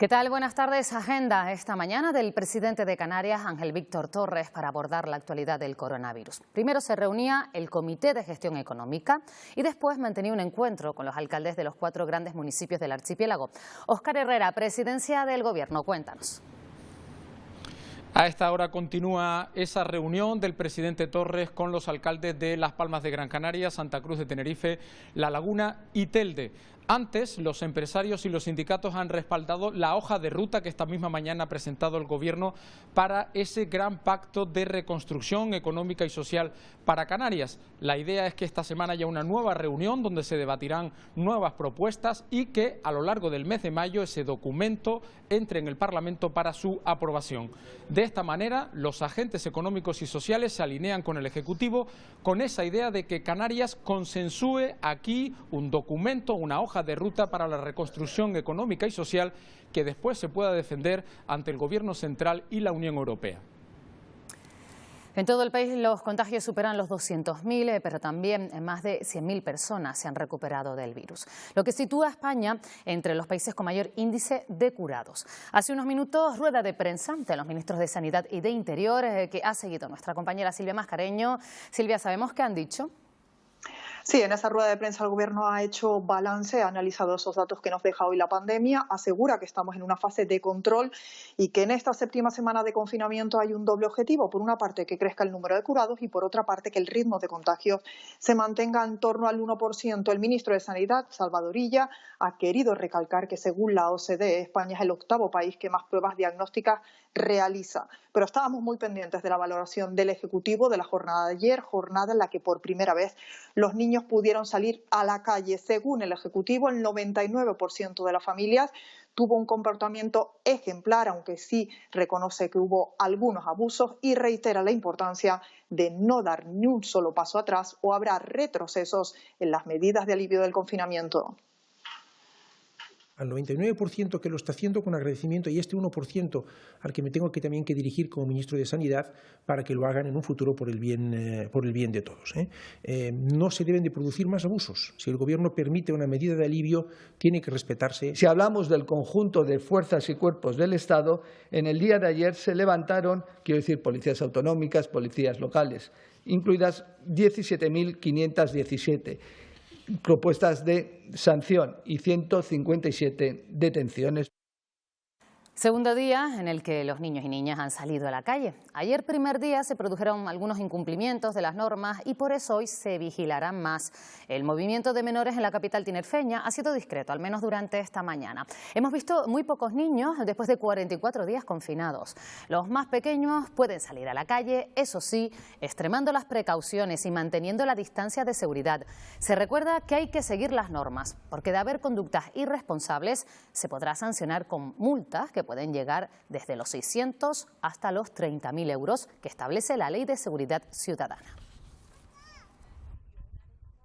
¿Qué tal? Buenas tardes. Agenda esta mañana del presidente de Canarias, Ángel Víctor Torres, para abordar la actualidad del coronavirus. Primero se reunía el Comité de Gestión Económica y después mantenía un encuentro con los alcaldes de los 4 grandes municipios del archipiélago. Óscar Herrera, presidencia del Gobierno, cuéntanos. A esta hora continúa esa reunión del presidente Torres con los alcaldes de Las Palmas de Gran Canaria, Santa Cruz de Tenerife, La Laguna y Telde. Antes, los empresarios y los sindicatos han respaldado la hoja de ruta que esta misma mañana ha presentado el Gobierno para ese gran pacto de reconstrucción económica y social para Canarias. La idea es que esta semana haya una nueva reunión donde se debatirán nuevas propuestas y que a lo largo del mes de mayo ese documento entre en el Parlamento para su aprobación. De esta manera, los agentes económicos y sociales se alinean con el Ejecutivo con esa idea de que Canarias consensúe aquí un documento, una hoja de ruta para la reconstrucción económica y social que después se pueda defender ante el Gobierno central y la Unión Europea. En todo el país los contagios superan los 200.000, pero también más de 100.000 personas se han recuperado del virus, lo que sitúa a España entre los países con mayor índice de curados. Hace unos minutos, rueda de prensa de los ministros de Sanidad y de Interior que ha seguido nuestra compañera Silvia Mascareño. Silvia, ¿sabemos qué han dicho? Sí, en esa rueda de prensa el Gobierno ha hecho balance, ha analizado esos datos que nos deja hoy la pandemia, asegura que estamos en una fase de control y que en esta 7ª semana de confinamiento hay un doble objetivo. Por una parte, que crezca el número de curados y por otra parte, que el ritmo de contagios se mantenga en torno al 1%. El ministro de Sanidad, Salvador Illa, ha querido recalcar que según la OCDE, España es el 8º país que más pruebas diagnósticas realiza. Pero estábamos muy pendientes de la valoración del Ejecutivo de la jornada de ayer, jornada en la que por primera vez los niños pudieron salir a la calle. Según el Ejecutivo, el 99% de las familias tuvo un comportamiento ejemplar, aunque sí reconoce que hubo algunos abusos y reitera la importancia de no dar ni un solo paso atrás o habrá retrocesos en las medidas de alivio del confinamiento. Al 99% que lo está haciendo con agradecimiento y este 1% al que me tengo que también que dirigir como ministro de Sanidad para que lo hagan en un futuro por el bien de todos. No se deben de producir más abusos. Si el Gobierno permite una medida de alivio, tiene que respetarse. Si hablamos del conjunto de fuerzas y cuerpos del Estado, en el día de ayer se levantaron, quiero decir, policías autonómicas, policías locales, incluidas 17.517. propuestas de sanción y 157 detenciones. Segundo día en el que los niños y niñas han salido a la calle. Ayer, primer día, se produjeron algunos incumplimientos de las normas y por eso hoy se vigilarán más. El movimiento de menores en la capital tinerfeña ha sido discreto, al menos durante esta mañana. Hemos visto muy pocos niños después de 44 días confinados. Los más pequeños pueden salir a la calle, eso sí, extremando las precauciones y manteniendo la distancia de seguridad. Se recuerda que hay que seguir las normas, porque de haber conductas irresponsables se podrá sancionar con multas que pueden llegar desde los 600 hasta los 30.000 euros que establece la Ley de Seguridad Ciudadana.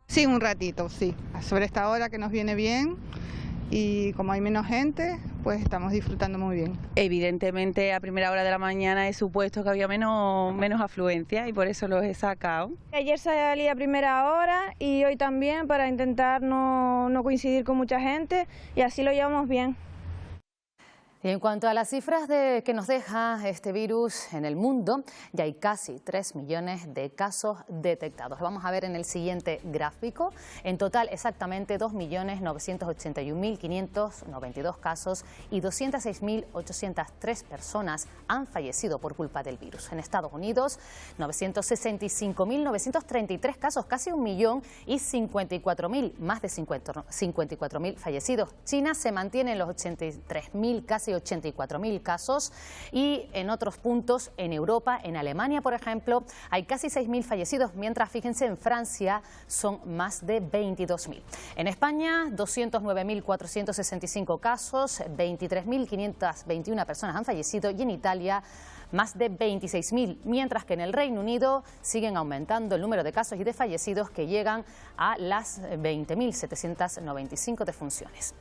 Sí, un ratito, sí. Sobre esta hora que nos viene bien y como hay menos gente, pues estamos disfrutando muy bien. Evidentemente a primera hora de la mañana he supuesto que había menos afluencia y por eso los he sacado. Ayer salí a primera hora y hoy también para intentar no coincidir con mucha gente y así lo llevamos bien. Y en cuanto a las cifras que nos deja este virus en el mundo, ya hay casi 3 millones de casos detectados. Vamos a ver en el siguiente gráfico. En total, exactamente 2.981.592 casos y 206.803 personas han fallecido por culpa del virus. En Estados Unidos, 965.933 casos, casi 1 millón, y 54.000, más de 54.000 fallecidos. China se mantiene en los 83.000, casi 84.000 casos y en otros puntos en Europa, en Alemania por ejemplo, hay casi 6.000 fallecidos, mientras fíjense en Francia son más de 22.000. En España 209.465 casos, 23.521 personas han fallecido y en Italia más de 26.000, mientras que en el Reino Unido siguen aumentando el número de casos y de fallecidos que llegan a las 20.795 defunciones.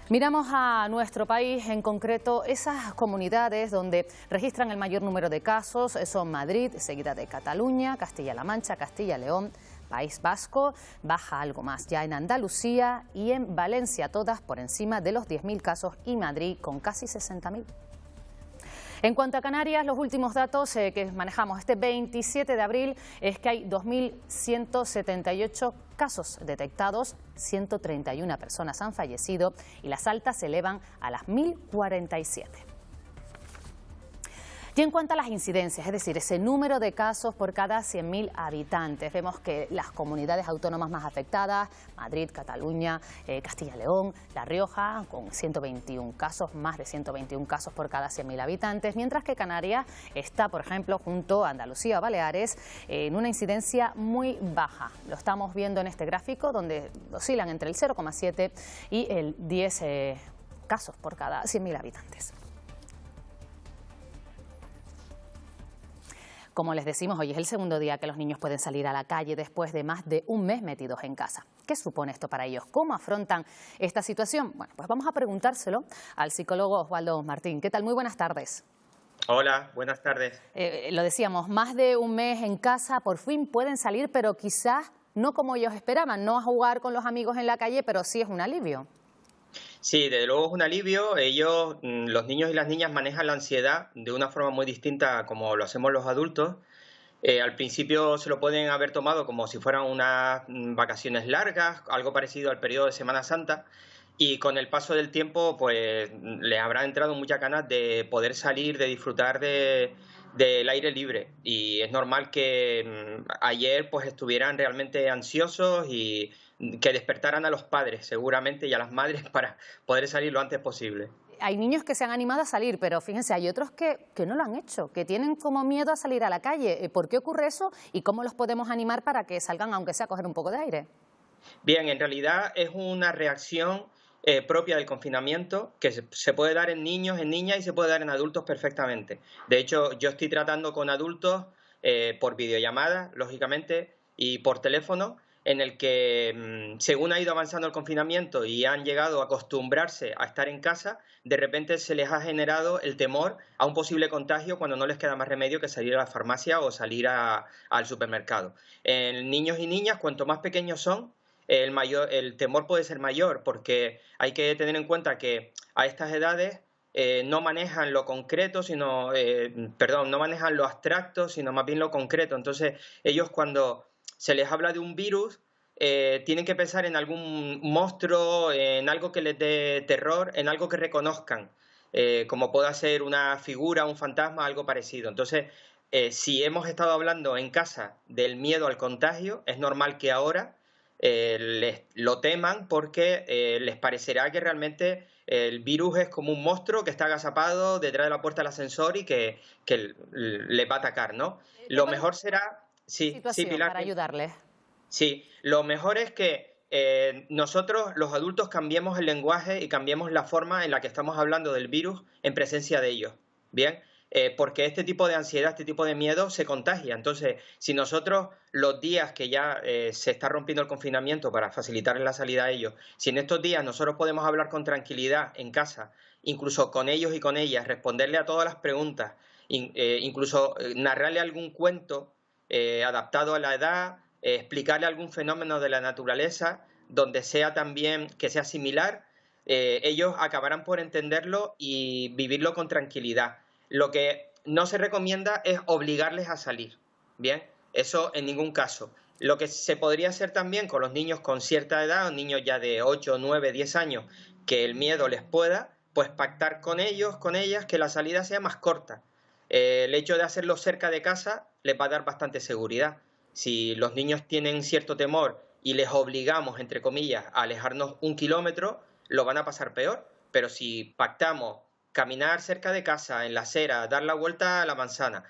Miramos a nuestro país, en concreto esas comunidades donde registran el mayor número de casos son Madrid, seguida de Cataluña, Castilla-La Mancha, Castilla-León, País Vasco baja algo más, ya en Andalucía y en Valencia, todas por encima de los 10.000 casos, y Madrid con casi 60.000. En cuanto a Canarias, los últimos datos que manejamos este 27 de abril es que hay 2.178 casos detectados, 131 personas han fallecido y las altas se elevan a las 1.047. Y en cuanto a las incidencias, es decir, ese número de casos por cada 100.000 habitantes, vemos que las comunidades autónomas más afectadas, Madrid, Cataluña, Castilla y León, La Rioja, con 121 casos, más de 121 casos por cada 100.000 habitantes, mientras que Canarias está, por ejemplo, junto a Andalucía o Baleares, en una incidencia muy baja. Lo estamos viendo en este gráfico, donde oscilan entre el 0,7 y el 10 casos por cada 100.000 habitantes. Como les decimos, hoy es el segundo día que los niños pueden salir a la calle después de más de un mes metidos en casa. ¿Qué supone esto para ellos? ¿Cómo afrontan esta situación? Bueno, pues vamos a preguntárselo al psicólogo Osvaldo Martín. ¿Qué tal? Muy buenas tardes. Hola, buenas tardes. Lo decíamos, más de un mes en casa, por fin pueden salir, pero quizás no como ellos esperaban, no a jugar con los amigos en la calle, pero sí es un alivio. Sí, desde luego es un alivio. Ellos, los niños y las niñas, manejan la ansiedad de una forma muy distinta a como lo hacemos los adultos. Al principio se lo pueden haber tomado como si fueran unas vacaciones largas, algo parecido al periodo de Semana Santa, y con el paso del tiempo pues les habrá entrado muchas ganas de poder salir, de disfrutar del aire libre. Y es normal que ayer pues estuvieran realmente ansiosos y que despertaran a los padres seguramente y a las madres para poder salir lo antes posible. Hay niños que se han animado a salir, pero fíjense, hay otros que no lo han hecho, que tienen como miedo a salir a la calle. ¿Por qué ocurre eso y cómo los podemos animar para que salgan, aunque sea a coger un poco de aire? Bien, en realidad es una reacción propia del confinamiento que se puede dar en niños, en niñas y se puede dar en adultos perfectamente. De hecho, yo estoy tratando con adultos por videollamada, lógicamente, y por teléfono, en el que según ha ido avanzando el confinamiento y han llegado a acostumbrarse a estar en casa, de repente se les ha generado el temor a un posible contagio cuando no les queda más remedio que salir a la farmacia o salir al supermercado. En niños y niñas, cuanto más pequeños son, el temor puede ser mayor, porque hay que tener en cuenta que a estas edades no manejan lo concreto, no manejan lo abstracto, sino más bien lo concreto. Entonces, ellos cuando se les habla de un virus, tienen que pensar en algún monstruo, en algo que les dé terror, en algo que reconozcan, como pueda ser una figura, un fantasma, algo parecido. Entonces, si hemos estado hablando en casa del miedo al contagio, es normal que ahora lo teman porque les parecerá que realmente el virus es como un monstruo que está agazapado detrás de la puerta del ascensor y que les va a atacar, ¿no? Lo mejor será... Sí, Pilar, para ayudarles. Sí, lo mejor es que nosotros, los adultos, cambiemos el lenguaje y cambiemos la forma en la que estamos hablando del virus en presencia de ellos, ¿bien? Porque este tipo de ansiedad, este tipo de miedo se contagia. Entonces, si nosotros los días que ya se está rompiendo el confinamiento para facilitarles la salida a ellos, si en estos días nosotros podemos hablar con tranquilidad en casa, incluso con ellos y con ellas, responderle a todas las preguntas, incluso narrarle algún cuento adaptado a la edad, explicarle algún fenómeno de la naturaleza donde sea también que sea similar, ellos acabarán por entenderlo y vivirlo con tranquilidad. Lo que no se recomienda es obligarles a salir, ¿bien? Eso en ningún caso. Lo que se podría hacer también con los niños con cierta edad, niños ya de 8, 9, 10 años, que el miedo les pueda, pues pactar con ellos, con ellas, que la salida sea más corta. El hecho de hacerlo cerca de casa les va a dar bastante seguridad. Si los niños tienen cierto temor y les obligamos, entre comillas, a alejarnos 1 kilómetro, lo van a pasar peor. Pero si pactamos caminar cerca de casa, en la acera, dar la vuelta a la manzana,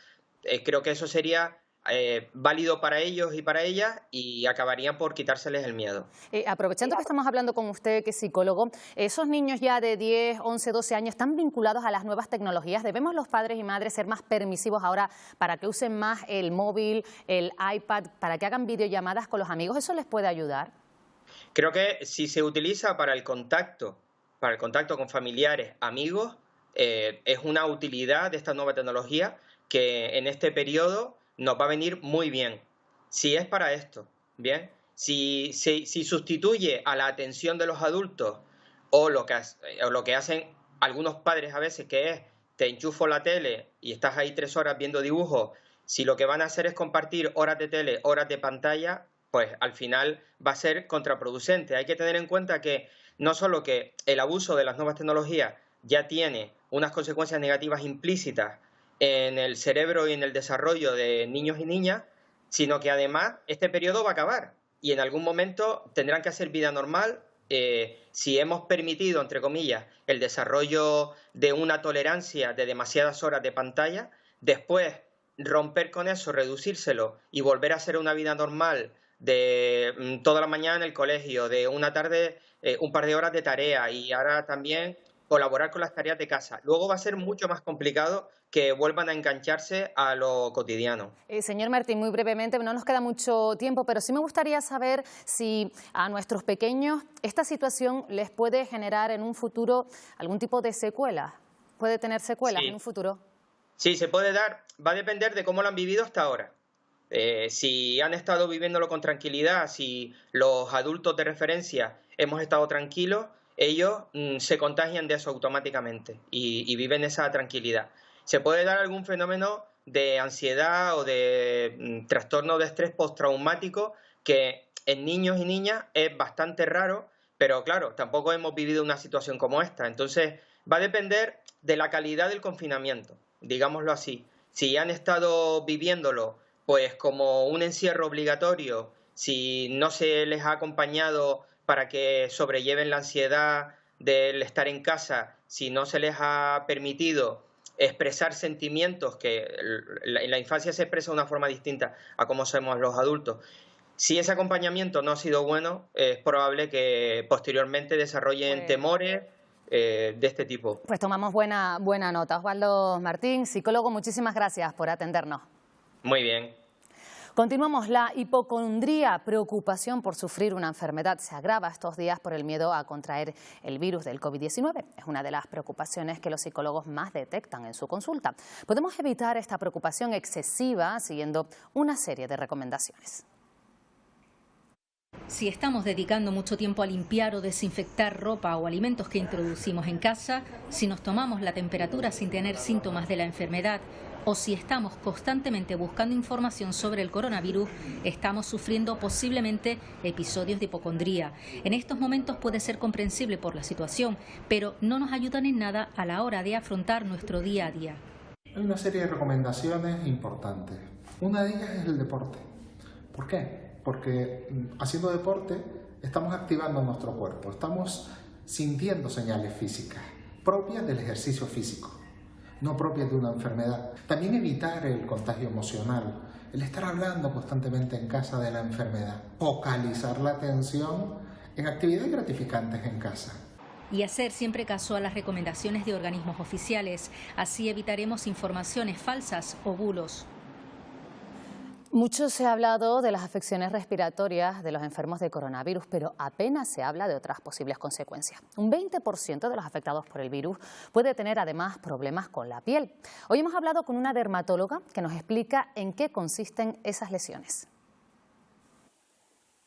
creo que eso sería válido para ellos y para ellas y acabarían por quitárseles el miedo. Aprovechando que estamos hablando con usted, que es psicólogo, esos niños ya de 10, 11, 12 años están vinculados a las nuevas tecnologías. ¿Debemos los padres y madres ser más permisivos ahora para que usen más el móvil, el iPad, para que hagan videollamadas con los amigos? ¿Eso les puede ayudar? Creo que si se utiliza para el contacto con familiares, amigos, es una utilidad de esta nueva tecnología que en este periodo nos va a venir muy bien, si es para esto, Bien, si sustituye a la atención de los adultos o lo que hacen algunos padres a veces, que es te enchufo la tele y estás ahí 3 horas viendo dibujos, si lo que van a hacer es compartir horas de tele, horas de pantalla, pues al final va a ser contraproducente. Hay que tener en cuenta que no solo que el abuso de las nuevas tecnologías ya tiene unas consecuencias negativas implícitas en el cerebro y en el desarrollo de niños y niñas, sino que además este periodo va a acabar y en algún momento tendrán que hacer vida normal. Si hemos permitido, entre comillas, el desarrollo de una tolerancia de demasiadas horas de pantalla, después romper con eso, reducírselo y volver a hacer una vida normal de toda la mañana en el colegio, de una tarde un par de horas de tarea y ahora también colaborar con las tareas de casa. Luego va a ser mucho más complicado que vuelvan a engancharse a lo cotidiano. Señor Martín, muy brevemente, no nos queda mucho tiempo, pero sí me gustaría saber si a nuestros pequeños esta situación les puede generar en un futuro algún tipo de secuela. ¿Puede tener secuelas en un futuro? Sí, se puede dar. Va a depender de cómo lo han vivido hasta ahora. Si han estado viviéndolo con tranquilidad, si los adultos de referencia hemos estado tranquilos, ellos se contagian de eso automáticamente y viven esa tranquilidad. Se puede dar algún fenómeno de ansiedad o de trastorno de estrés postraumático que en niños y niñas es bastante raro, pero claro, tampoco hemos vivido una situación como esta. Entonces va a depender de la calidad del confinamiento, digámoslo así. Si han estado viviéndolo pues como un encierro obligatorio, si no se les ha acompañado para que sobrelleven la ansiedad del estar en casa, si no se les ha permitido expresar sentimientos, que en la infancia se expresa de una forma distinta a cómo somos los adultos. Si ese acompañamiento no ha sido bueno, es probable que posteriormente desarrollen temores de este tipo. Pues tomamos buena nota. Osvaldo Martín, psicólogo, muchísimas gracias por atendernos. Muy bien. Continuamos. La hipocondría, preocupación por sufrir una enfermedad, se agrava estos días por el miedo a contraer el virus del COVID-19. Es una de las preocupaciones que los psicólogos más detectan en su consulta. Podemos evitar esta preocupación excesiva siguiendo una serie de recomendaciones. Si estamos dedicando mucho tiempo a limpiar o desinfectar ropa o alimentos que introducimos en casa, si nos tomamos la temperatura sin tener síntomas de la enfermedad, o si estamos constantemente buscando información sobre el coronavirus, estamos sufriendo posiblemente episodios de hipocondría. En estos momentos puede ser comprensible por la situación, pero no nos ayudan en nada a la hora de afrontar nuestro día a día. Hay una serie de recomendaciones importantes. Una de ellas es el deporte. ¿Por qué? Porque haciendo deporte estamos activando nuestro cuerpo, estamos sintiendo señales físicas propias del ejercicio físico, no propias de una enfermedad. También evitar el contagio emocional, el estar hablando constantemente en casa de la enfermedad, focalizar la atención en actividades gratificantes en casa. Y hacer siempre caso a las recomendaciones de organismos oficiales, así evitaremos informaciones falsas o bulos. Mucho se ha hablado de las afecciones respiratorias de los enfermos de coronavirus, pero apenas se habla de otras posibles consecuencias. Un 20% de los afectados por el virus puede tener además problemas con la piel. Hoy hemos hablado con una dermatóloga que nos explica en qué consisten esas lesiones.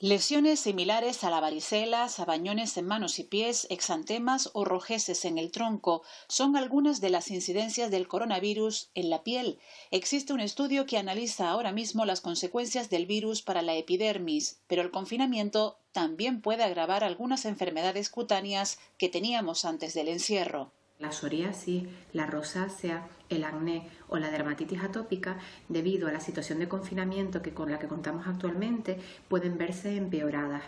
Lesiones similares a la varicela, sabañones en manos y pies, exantemas o rojeces en el tronco son algunas de las incidencias del coronavirus en la piel. Existe un estudio que analiza ahora mismo las consecuencias del virus para la epidermis, pero el confinamiento también puede agravar algunas enfermedades cutáneas que teníamos antes del encierro. La psoriasis, la rosácea, el acné o la dermatitis atópica, debido a la situación de confinamiento con la que contamos actualmente, pueden verse empeoradas.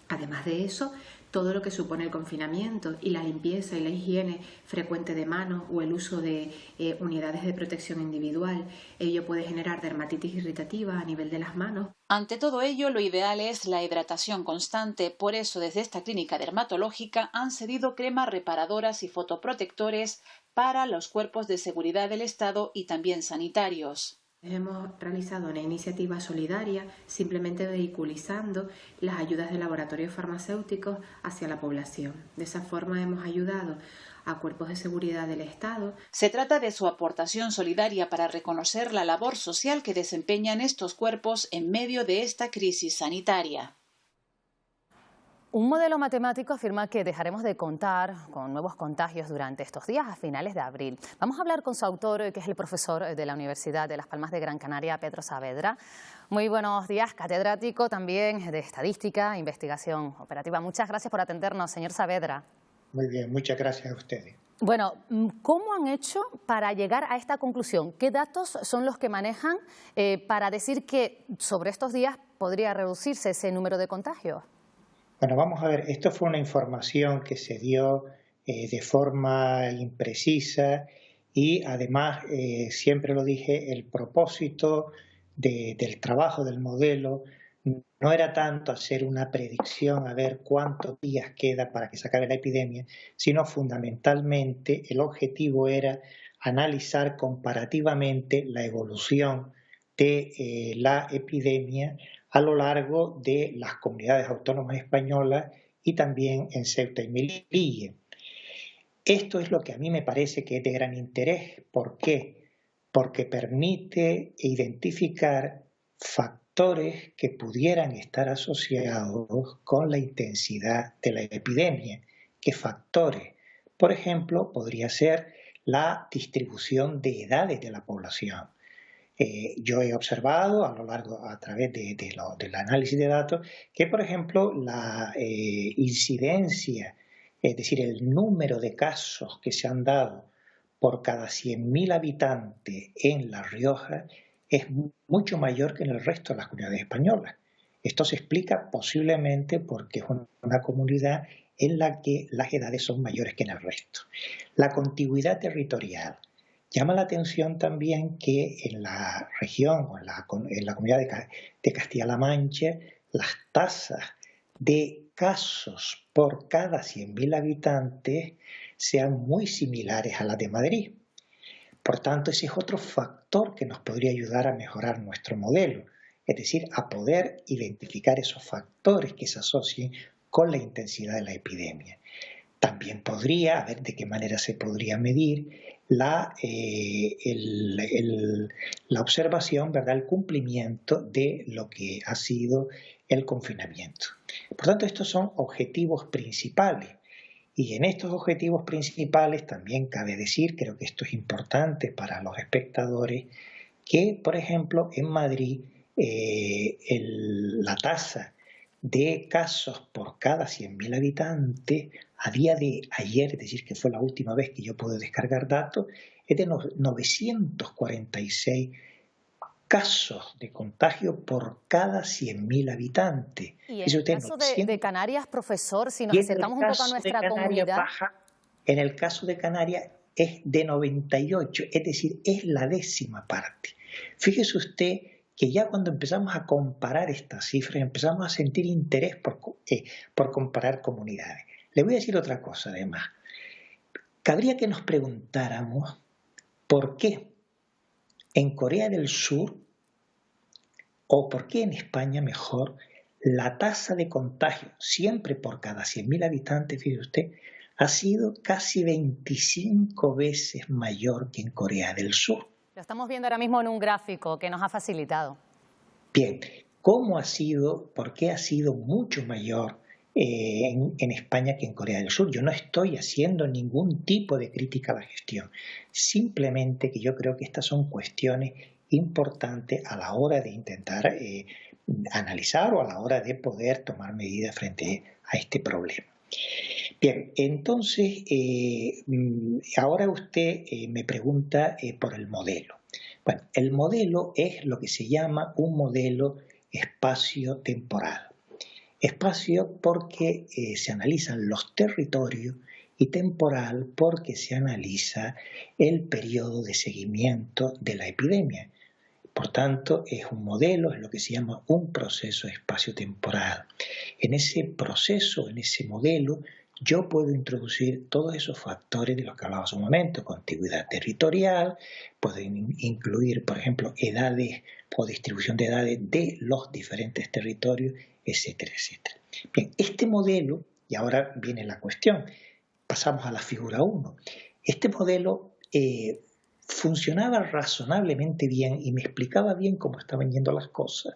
Además de eso, todo lo que supone el confinamiento y la limpieza y la higiene frecuente de manos o el uso de unidades de protección individual, ello puede generar dermatitis irritativa a nivel de las manos. Ante todo ello, lo ideal es la hidratación constante. Por eso, desde esta clínica dermatológica han cedido cremas reparadoras y fotoprotectores para los cuerpos de seguridad del Estado y también sanitarios. Hemos realizado una iniciativa solidaria simplemente vehiculizando las ayudas de laboratorios farmacéuticos hacia la población. De esa forma hemos ayudado a cuerpos de seguridad del Estado. Se trata de su aportación solidaria para reconocer la labor social que desempeñan estos cuerpos en medio de esta crisis sanitaria. Un modelo matemático afirma que dejaremos de contar con nuevos contagios durante estos días a finales de abril. Vamos a hablar con su autor, que es el profesor de la Universidad de Las Palmas de Gran Canaria, Pedro Saavedra. Muy buenos días, catedrático también de Estadística e Investigación Operativa. Muchas gracias por atendernos, señor Saavedra. Muy bien, muchas gracias a ustedes. Bueno, ¿cómo han hecho para llegar a esta conclusión? ¿Qué datos son los que manejan para decir que sobre estos días podría reducirse ese número de contagios? Bueno, vamos a ver, esto fue una información que se dio de forma imprecisa y además, siempre lo dije, el propósito del trabajo del modelo no era tanto hacer una predicción a ver cuántos días queda para que se acabe la epidemia, sino fundamentalmente el objetivo era analizar comparativamente la evolución de la epidemia a lo largo de las comunidades autónomas españolas y también en Ceuta y Melilla. Esto es lo que a mí me parece que es de gran interés. ¿Por qué? Porque permite identificar factores que pudieran estar asociados con la intensidad de la epidemia. ¿Qué factores? Por ejemplo, podría ser la distribución de edades de la población. Yo he observado a través del análisis de datos que, por ejemplo, la incidencia, es decir, el número de casos que se han dado por cada 100.000 habitantes en La Rioja es mucho mayor que en el resto de las comunidades españolas. Esto se explica posiblemente porque es una comunidad en la que las edades son mayores que en el resto. La contigüidad territorial. Llama la atención también que en la región o en la comunidad de Castilla-La Mancha las tasas de casos por cada 100.000 habitantes sean muy similares a las de Madrid. Por tanto, ese es otro factor que nos podría ayudar a mejorar nuestro modelo, es decir, a poder identificar esos factores que se asocien con la intensidad de la epidemia. También podría, a ver de qué manera se podría medir la observación, ¿verdad?, el cumplimiento de lo que ha sido el confinamiento. Por tanto, estos son objetivos principales. Y en estos objetivos principales también cabe decir, creo que esto es importante para los espectadores, que, por ejemplo, en Madrid la tasa de casos por cada 100.000 habitantes a día de ayer, es decir, que fue la última vez que yo pude descargar datos, es de 946 casos de contagio por cada 100.000 habitantes. Y en el caso de Canarias, profesor, si nos acercamos un poco a nuestra comunidad... En el caso de Canarias es de 98, es decir, es la 10ª parte. Fíjese usted que ya cuando empezamos a comparar estas cifras, empezamos a sentir interés por comparar comunidades. Le voy a decir otra cosa además. Cabría que nos preguntáramos por qué en Corea del Sur, o por qué en España mejor, la tasa de contagio, siempre por cada 100.000 habitantes, fíjese usted, ha sido casi 25 veces mayor que en Corea del Sur. Lo estamos viendo ahora mismo en un gráfico que nos ha facilitado. Bien, ¿cómo ha sido, por qué ha sido mucho mayor en España que en Corea del Sur? Yo no estoy haciendo ningún tipo de crítica a la gestión, simplemente que yo creo que estas son cuestiones importantes a la hora de intentar analizar o a la hora de poder tomar medidas frente a este problema. Bien, entonces, ahora usted me pregunta por el modelo. Bueno, el modelo es lo que se llama un modelo espacio-temporal. Espacio porque se analizan los territorios y temporal porque se analiza el periodo de seguimiento de la epidemia. Por tanto, es un modelo, es lo que se llama un proceso espacio-temporal. En ese proceso, en ese modelo, yo puedo introducir todos esos factores de los que hablaba hace un momento, contiguidad territorial, puedo incluir, por ejemplo, edades o distribución de edades de los diferentes territorios, etcétera, etcétera. Bien, este modelo, y ahora viene la cuestión, pasamos a la figura 1. Este modelo funcionaba razonablemente bien y me explicaba bien cómo estaban yendo las cosas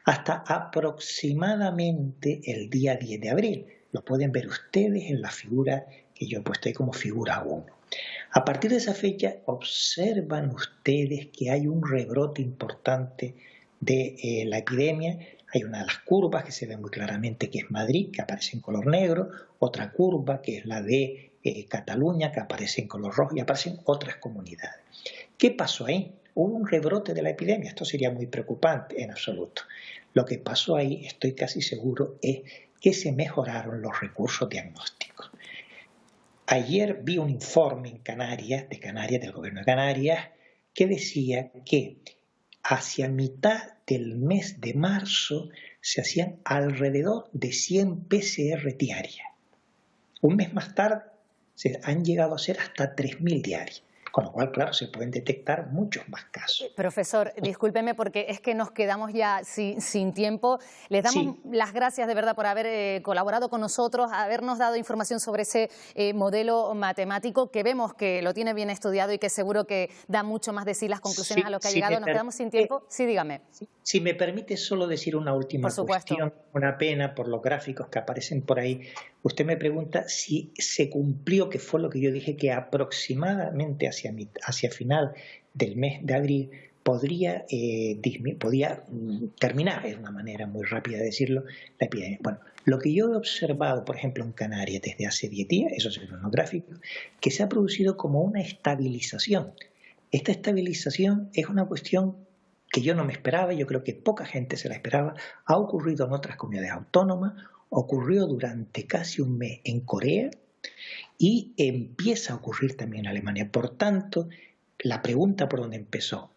hasta aproximadamente el día 10 de abril. Lo pueden ver ustedes en la figura que yo he puesto ahí como figura 1. A partir de esa fecha observan ustedes que hay un rebrote importante de la epidemia. Hay una de las curvas que se ve muy claramente que es Madrid, que aparece en color negro, otra curva que es la de Cataluña, que aparece en color rojo, y aparecen otras comunidades. ¿Qué pasó ahí? Hubo un rebrote de la epidemia. Esto sería muy preocupante en absoluto. Lo que pasó ahí, estoy casi seguro, es que se mejoraron los recursos diagnósticos. Ayer vi un informe en Canarias, del gobierno de Canarias, que decía que hacia mitad del mes de marzo se hacían alrededor de 100 PCR diarias. Un mes más tarde se han llegado a ser hasta 3.000 diarias. Con lo cual, claro, se pueden detectar muchos más casos. Profesor, discúlpeme porque es que nos quedamos ya sin tiempo. Les damos las gracias de verdad por haber colaborado con nosotros, habernos dado información sobre ese modelo matemático que vemos que lo tiene bien estudiado y que seguro que da mucho más de sí las conclusiones a lo que ha llegado. Nos quedamos sin tiempo. Sí, dígame. Si me permite solo decir una última cuestión, una pena por los gráficos que aparecen por ahí. Usted me pregunta si se cumplió, que fue lo que yo dije, que aproximadamente hacia final del mes de abril podía terminar, es una manera muy rápida de decirlo, la epidemia. Bueno, lo que yo he observado, por ejemplo, en Canarias desde hace 10 días, eso se ve en los gráficos, que se ha producido como una estabilización. Esta estabilización es una cuestión que yo no me esperaba, yo creo que poca gente se la esperaba, ha ocurrido en otras comunidades autónomas, ocurrió durante casi un mes en Corea y empieza a ocurrir también en Alemania. Por tanto, la pregunta por donde empezó,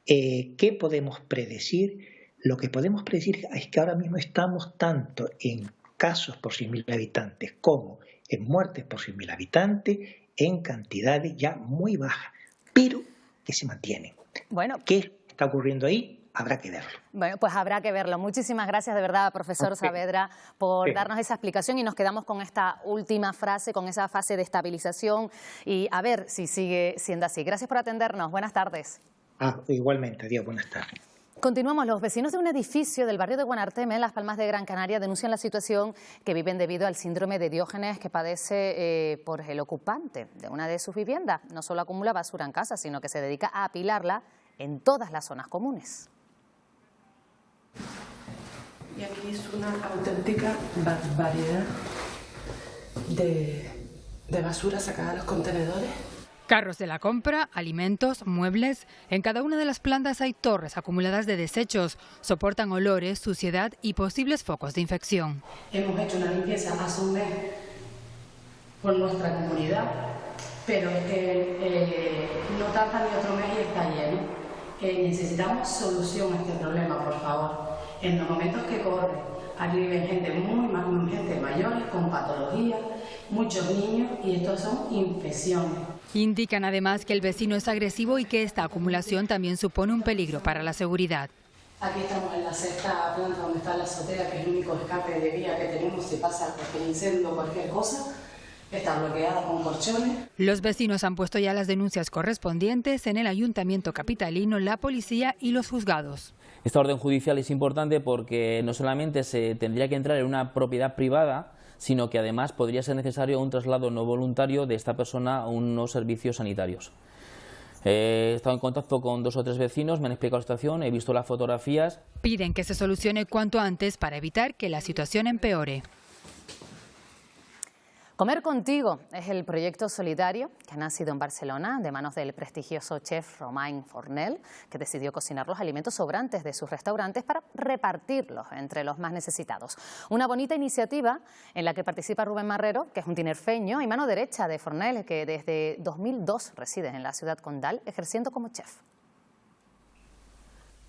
¿qué podemos predecir? Lo que podemos predecir es que ahora mismo estamos tanto en casos por 100.000 habitantes como en muertes por 100.000 habitantes en cantidades ya muy bajas, pero que se mantienen. Bueno, ¿qué está ocurriendo ahí? Habrá que verlo. Bueno, pues habrá que verlo. Muchísimas gracias de verdad, profesor Saavedra, por darnos esa explicación y nos quedamos con esta última frase, con esa fase de estabilización y a ver si sigue siendo así. Gracias por atendernos. Buenas tardes. Igualmente. Adiós. Buenas tardes. Continuamos. Los vecinos de un edificio del barrio de Guanarteme, en Las Palmas de Gran Canaria, denuncian la situación que viven debido al síndrome de Diógenes que padece por el ocupante de una de sus viviendas. No solo acumula basura en casa, sino que se dedica a apilarla en todas las zonas comunes. Y aquí es una auténtica barbaridad de basura sacada de los contenedores. Carros de la compra, alimentos, muebles. En cada una de las plantas hay torres acumuladas de desechos. Soportan olores, suciedad y posibles focos de infección. Hemos hecho una limpieza hace un mes por nuestra comunidad, pero es que no tarda ni otro mes y está lleno. Necesitamos solución a este problema, por favor. En los momentos que corre, aquí viven gente gente mayor, con patologías, muchos niños, y estos son infecciones. Indican además que el vecino es agresivo y que esta acumulación también supone un peligro para la seguridad. Aquí estamos en la sexta planta donde está la azotea, que es el único escape de vía que tenemos si pasa cualquier incendio o cualquier cosa. Está bloqueada con colchones. Los vecinos han puesto ya las denuncias correspondientes en el Ayuntamiento capitalino, la policía y los juzgados. Esta orden judicial es importante porque no solamente se tendría que entrar en una propiedad privada, sino que además podría ser necesario un traslado no voluntario de esta persona a unos servicios sanitarios. He estado en contacto con 2 o 3 vecinos, me han explicado la situación, he visto las fotografías. Piden que se solucione cuanto antes para evitar que la situación empeore. Comer contigo es el proyecto solidario que ha nacido en Barcelona de manos del prestigioso chef Romain Fornel, que decidió cocinar los alimentos sobrantes de sus restaurantes para repartirlos entre los más necesitados. Una bonita iniciativa en la que participa Rubén Marrero, que es un tinerfeño y mano derecha de Fornel, que desde 2002 reside en la ciudad condal ejerciendo como chef.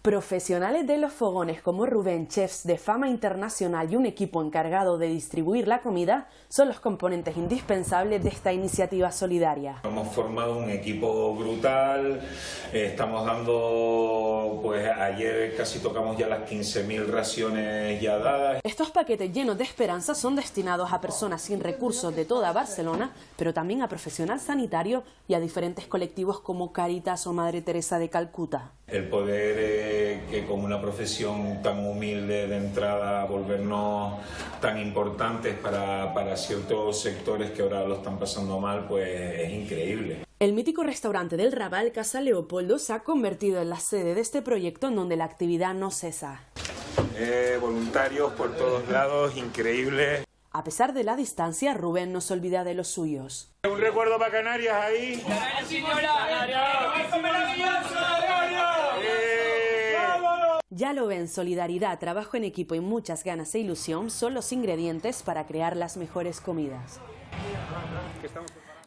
Profesionales de los fogones como Rubén, chefs de fama internacional y un equipo encargado de distribuir la comida son los componentes indispensables de esta iniciativa solidaria. Hemos formado un equipo brutal, estamos dando, pues ayer casi tocamos ya las 15.000 raciones ya dadas. Estos paquetes llenos de esperanza son destinados a personas sin recursos de toda Barcelona, pero también a profesional sanitario y a diferentes colectivos como Cáritas o Madre Teresa de Calcuta. El poder que con una profesión tan humilde de entrada volvernos tan importantes para ciertos sectores que ahora lo están pasando mal, pues es increíble. El mítico restaurante del Raval, Casa Leopoldo, se ha convertido en la sede de este proyecto en donde la actividad no cesa. Voluntarios por todos lados, increíble. A pesar de la distancia, Rubén no se olvida de los suyos. Un recuerdo para Canarias ahí. Ya lo ven, solidaridad, trabajo en equipo y muchas ganas e ilusión son los ingredientes para crear las mejores comidas.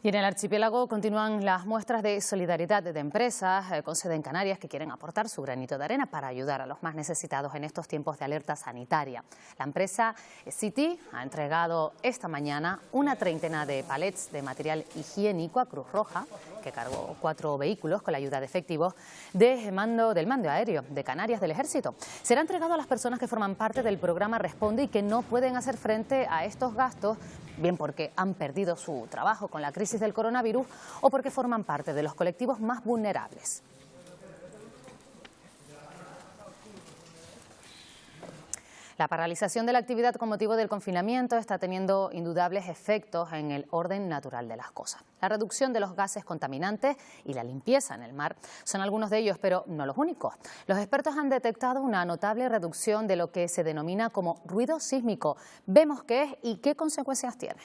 Y en el archipiélago continúan las muestras de solidaridad de empresas con sede en Canarias que quieren aportar su granito de arena para ayudar a los más necesitados en estos tiempos de alerta sanitaria. La empresa City ha entregado esta mañana una treintena de palets de material higiénico a Cruz Roja, que cargó 4 vehículos con la ayuda de efectivos del mando aéreo de Canarias del Ejército. Será entregado a las personas que forman parte del programa Responde y que no pueden hacer frente a estos gastos, bien porque han perdido su trabajo con la crisis del coronavirus o porque forman parte de los colectivos más vulnerables. La paralización de la actividad con motivo del confinamiento está teniendo indudables efectos en el orden natural de las cosas. La reducción de los gases contaminantes y la limpieza en el mar son algunos de ellos, pero no los únicos. Los expertos han detectado una notable reducción de lo que se denomina como ruido sísmico. Vemos qué es y qué consecuencias tiene.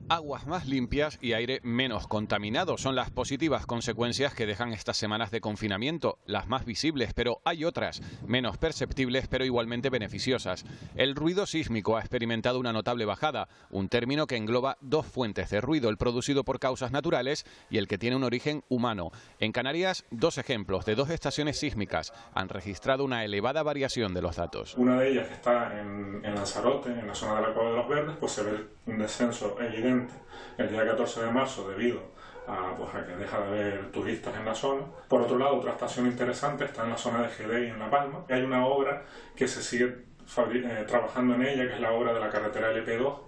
Aguas más limpias y aire menos contaminado son las positivas consecuencias que dejan estas semanas de confinamiento, las más visibles, pero hay otras, menos perceptibles pero igualmente beneficiosas. El ruido sísmico ha experimentado una notable bajada, un término que engloba 2 fuentes de ruido, el producido por causas naturales y el que tiene un origen humano. En Canarias, 2 ejemplos de 2 estaciones sísmicas han registrado una elevada variación de los datos. Una de ellas, que está en Lanzarote, en la zona de la Cueva de los Verdes, pues se ve un descenso evidente el día 14 de marzo debido a que deja de haber turistas en la zona. Por otro lado, otra estación interesante está en la zona de Gedei, en La Palma. Hay una obra que se sigue trabajando en ella, que es la obra de la carretera LP2,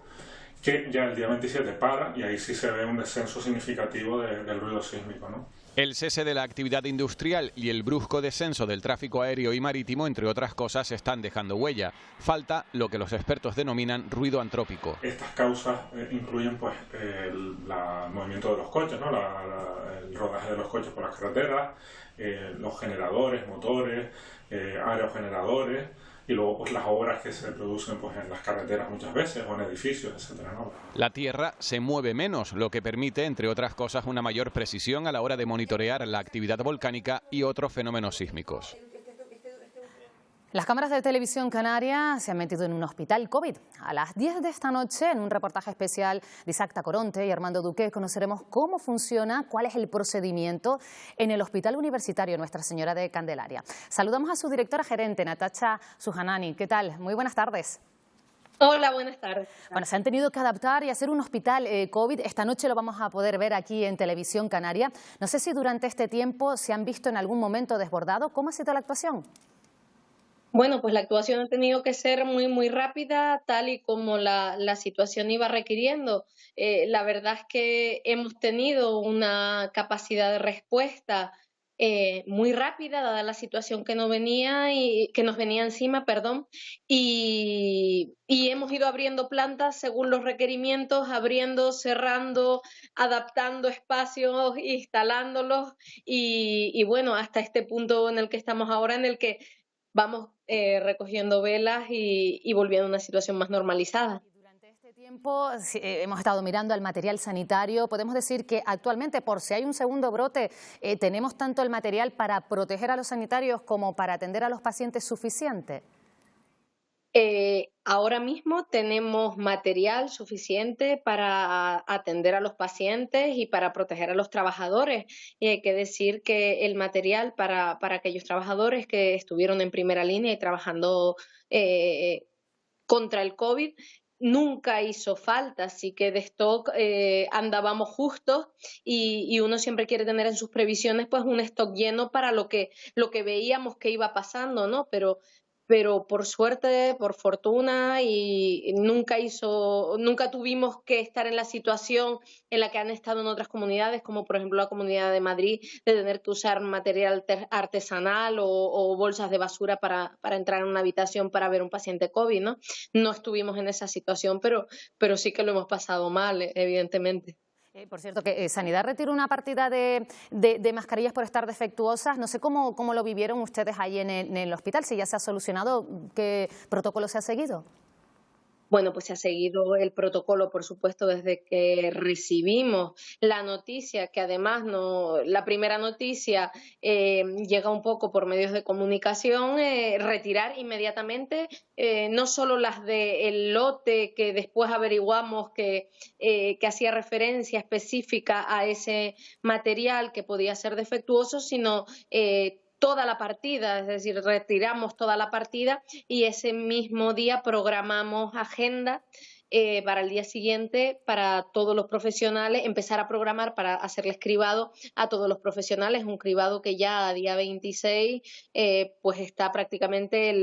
que ya el día 27 para y ahí sí se ve un descenso significativo del ruido sísmico, ¿no? El cese de la actividad industrial y el brusco descenso del tráfico aéreo y marítimo, entre otras cosas, están dejando huella. Falta lo que los expertos denominan ruido antrópico. Estas causas incluyen pues, el movimiento de los coches, ¿no? El rodaje de los coches por las carreteras, los generadores, motores, aerogeneradores, y luego pues las obras que se producen pues en las carreteras muchas veces o en edificios, etcétera, ¿no? La Tierra se mueve menos, lo que permite, entre otras cosas, una mayor precisión a la hora de monitorear la actividad volcánica y otros fenómenos sísmicos. Las cámaras de televisión canaria se han metido en un hospital COVID. A las 10 de esta noche, en un reportaje especial de Isaac Tacoronte y Armando Duque, conoceremos cómo funciona, cuál es el procedimiento en el Hospital Universitario Nuestra Señora de Candelaria. Saludamos a su directora gerente, Natacha Sujanani. ¿Qué tal? Muy buenas tardes. Hola, buenas tardes. Bueno, se han tenido que adaptar y hacer un hospital COVID. Esta noche lo vamos a poder ver aquí en Televisión Canaria. No sé si durante este tiempo se han visto en algún momento desbordados. ¿Cómo ha sido la actuación? Bueno, pues la actuación ha tenido que ser muy rápida, tal y como la situación iba requiriendo. La verdad es que hemos tenido una capacidad de respuesta muy rápida, dada la situación que nos venía encima, y hemos ido abriendo plantas según los requerimientos, abriendo, cerrando, adaptando espacios, instalándolos, y bueno, hasta este punto en el que estamos ahora, en el que vamos recogiendo velas y volviendo a una situación más normalizada. Durante este tiempo hemos estado mirando al material sanitario. Podemos decir que actualmente, por si hay un segundo brote, tenemos tanto el material para proteger a los sanitarios como para atender a los pacientes suficiente. Ahora mismo tenemos material suficiente para atender a los pacientes y para proteger a los trabajadores. Y hay que decir que el material para aquellos trabajadores que estuvieron en primera línea y trabajando contra el COVID nunca hizo falta, así que de stock andábamos justos y uno siempre quiere tener en sus previsiones pues un stock lleno para lo que veíamos que iba pasando, ¿no? Pero por suerte, por fortuna, y nunca tuvimos que estar en la situación en la que han estado en otras comunidades, como por ejemplo la Comunidad de Madrid, de tener que usar material artesanal o bolsas de basura para entrar en una habitación para ver un paciente COVID, ¿no? No estuvimos en esa situación, pero sí que lo hemos pasado mal, evidentemente. Por cierto, que Sanidad retiró una partida de mascarillas por estar defectuosas. No sé cómo lo vivieron ustedes ahí en el hospital, si ya se ha solucionado, ¿qué protocolo se ha seguido? Bueno, pues se ha seguido el protocolo, por supuesto, desde que recibimos la noticia, que además la primera noticia llega un poco por medios de comunicación, retirar inmediatamente no solo las del lote que después averiguamos que hacía referencia específica a ese material que podía ser defectuoso, sino toda la partida, es decir, retiramos toda la partida y ese mismo día programamos agenda para el día siguiente para todos los profesionales, empezar a programar para hacerles cribado a todos los profesionales, un cribado que ya a día 26 pues está prácticamente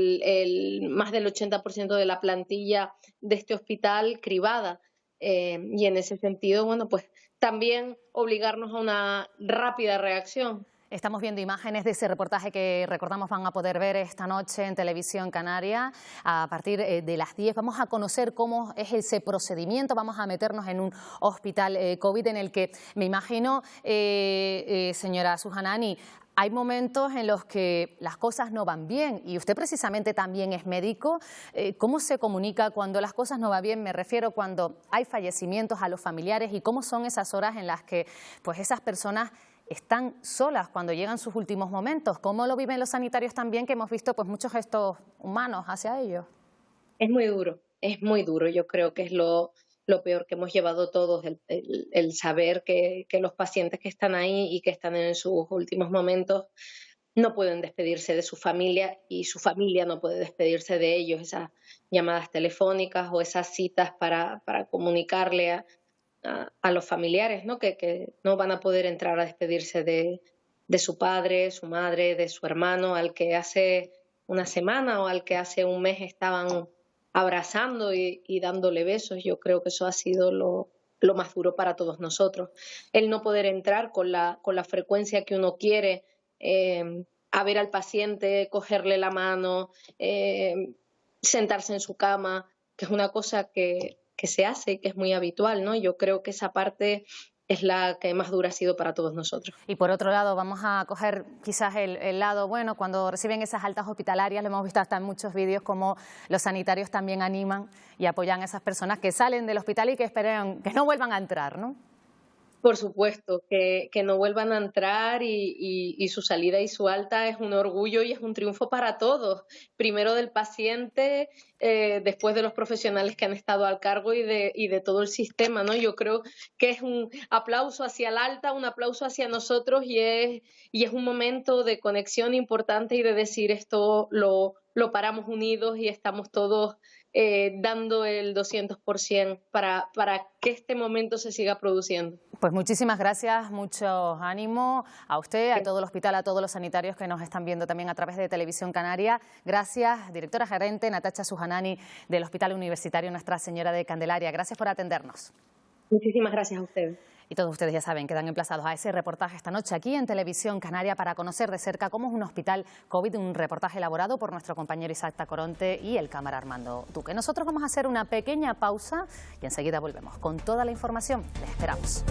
más del 80% de la plantilla de este hospital cribada. Y en ese sentido, bueno, pues también obligarnos a una rápida reacción. Estamos viendo imágenes de ese reportaje que recordamos van a poder ver esta noche en Televisión Canaria a partir de las 10. Vamos a conocer cómo es ese procedimiento, vamos a meternos en un hospital COVID en el que me imagino, señora Suhanani, hay momentos en los que las cosas no van bien y usted precisamente también es médico. ¿Cómo se comunica cuando las cosas no van bien? Me refiero cuando hay fallecimientos a los familiares y cómo son esas horas en las que pues esas personas están solas cuando llegan sus últimos momentos. ¿Cómo lo viven los sanitarios también, que hemos visto pues muchos gestos humanos hacia ellos? Es muy duro. Yo creo que es lo peor que hemos llevado todos, el saber que los pacientes que están ahí y que están en sus últimos momentos no pueden despedirse de su familia y su familia no puede despedirse de ellos. Esas llamadas telefónicas o esas citas para comunicarle a los familiares, ¿no? Que no van a poder entrar a despedirse de su padre, su madre, de su hermano, al que hace una semana o al que hace un mes estaban abrazando y dándole besos. Yo creo que eso ha sido lo más duro para todos nosotros. El no poder entrar con la frecuencia que uno quiere a ver al paciente, cogerle la mano, sentarse en su cama, que es una cosa que se hace y que es muy habitual, ¿no? Yo creo que esa parte es la que más dura ha sido para todos nosotros. Y por otro lado, vamos a coger quizás el lado bueno, cuando reciben esas altas hospitalarias, lo hemos visto hasta en muchos vídeos, como los sanitarios también animan y apoyan a esas personas que salen del hospital y que esperan que no vuelvan a entrar, ¿no? Por supuesto, que no vuelvan a entrar y su salida y su alta es un orgullo y es un triunfo para todos. Primero del paciente, después de los profesionales que han estado al cargo y de todo el sistema, ¿no? Yo creo que es un aplauso hacia el alta, un aplauso hacia nosotros y es un momento de conexión importante y de decir esto lo paramos unidos y estamos todos dando el 200% para que este momento se siga produciendo. Pues muchísimas gracias, mucho ánimo a usted, a todo el hospital, a todos los sanitarios que nos están viendo también a través de Televisión Canaria. Gracias, directora gerente Natacha Suhanani del Hospital Universitario Nuestra Señora de Candelaria. Gracias por atendernos. Muchísimas gracias a ustedes. Y todos ustedes ya saben, quedan emplazados a ese reportaje esta noche aquí en Televisión Canaria para conocer de cerca cómo es un hospital COVID, un reportaje elaborado por nuestro compañero Isaac Tacoronte y el cámara Armando Duque. Nosotros vamos a hacer una pequeña pausa y enseguida volvemos con toda la información. Les esperamos.